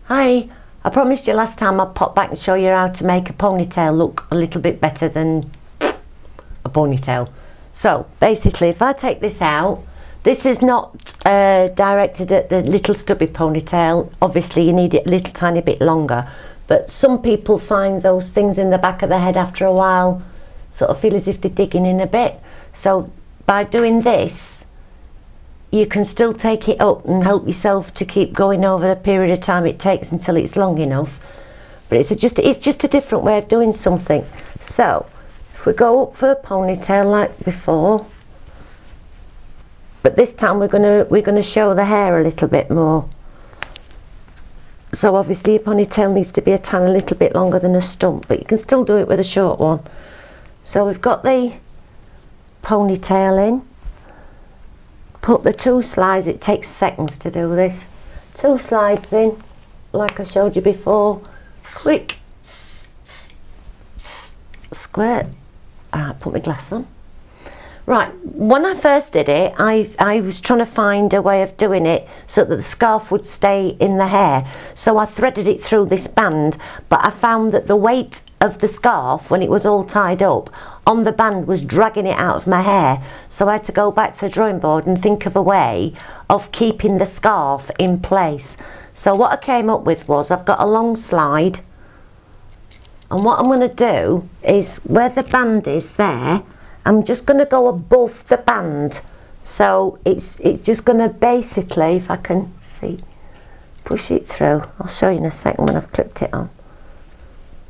Hi, I promised you last time I'd pop back and show you how to make a ponytail look a little bit better than a ponytail. So basically, if I take this out, this is not directed at the little stubby ponytail. Obviously you need it a little tiny bit longer, but some people find those things in the back of the head after a while sort of feel as if they're digging in a bit. So by doing this, you can still take it up and help yourself to keep going over the period of time it takes until it's long enough. But it's just a different way of doing something. So if we go up for a ponytail like before, but this time we're gonna show the hair a little bit more. So obviously your ponytail needs to be a tiny little bit longer than a stump, but you can still do it with a short one. So we've got the ponytail in. Put the 2 slides, it takes seconds to do this. 2 slides in, like I showed you before. Quick. Squirt. Put my glass on. Right, when I first did it, I was trying to find a way of doing it so that the scarf would stay in the hair. So I threaded it through this band, but I found that the weight of the scarf, when it was all tied up, on the band was dragging it out of my hair. So I had to go back to the drawing board and think of a way of keeping the scarf in place. So what I came up with was, I've got a long slide, and what I'm going to do is, where the band is there, I'm just going to go above the band. So it's just going to basically, if I can see, push it through. I'll show you in a second when I've clipped it on.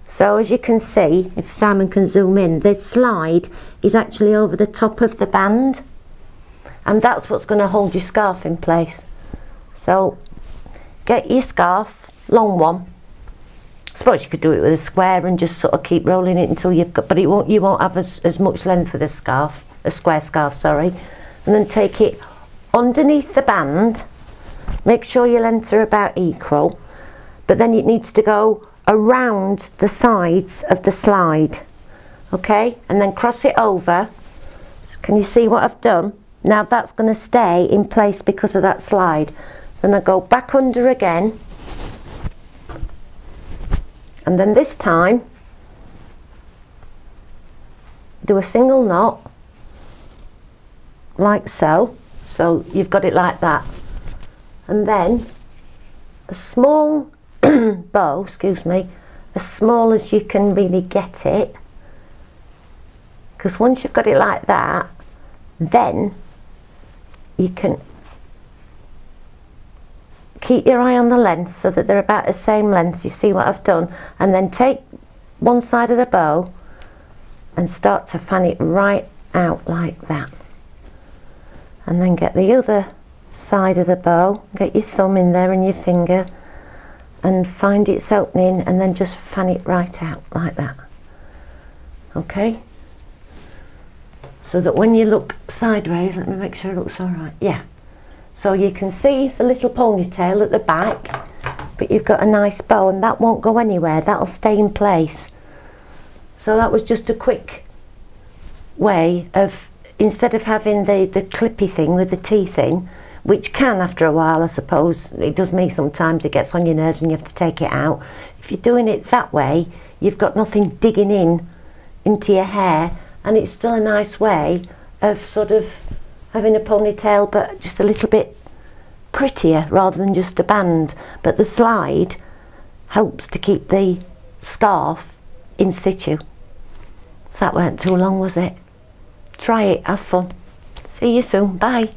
So as you can see, if Simon can zoom in, this slide is actually over the top of the band, and that's what's going to hold your scarf in place. So get your scarf, long one. I suppose you could do it with a square and just sort of keep rolling it until you've got, but you won't have as much length with a scarf, a square scarf, sorry. And then take it underneath the band. Make sure your lengths are about equal, but then it needs to go around the sides of the slide, okay? And then cross it over. So can you see what I've done? Now that's going to stay in place because of that slide. Then I go back under again, and then this time do a single knot like so. So you've got it like that, and then a small bow, excuse me, as small as you can really get it, because once you've got it like that, then you can keep your eye on the length so that they're about the same length. You see what I've done? And then take one side of the bow and start to fan it right out like that, and then get the other side of the bow, get your thumb in there and your finger and find its opening, and then just fan it right out like that, okay? So that when you look sideways, let me make sure it looks all right, yeah. So you can see the little ponytail at the back, but you've got a nice bow, and that won't go anywhere, that'll stay in place. So that was just a quick way of, instead of having the clippy thing with the teeth in, which can, after a while, I suppose, it does me sometimes, it gets on your nerves and you have to take it out. If you're doing it that way, you've got nothing digging into your hair, and it's still a nice way of sort of having a ponytail, but just a little bit prettier rather than just a band. But the slide helps to keep the scarf in situ. So that weren't too long, was it? Try it, have fun. See you soon, bye.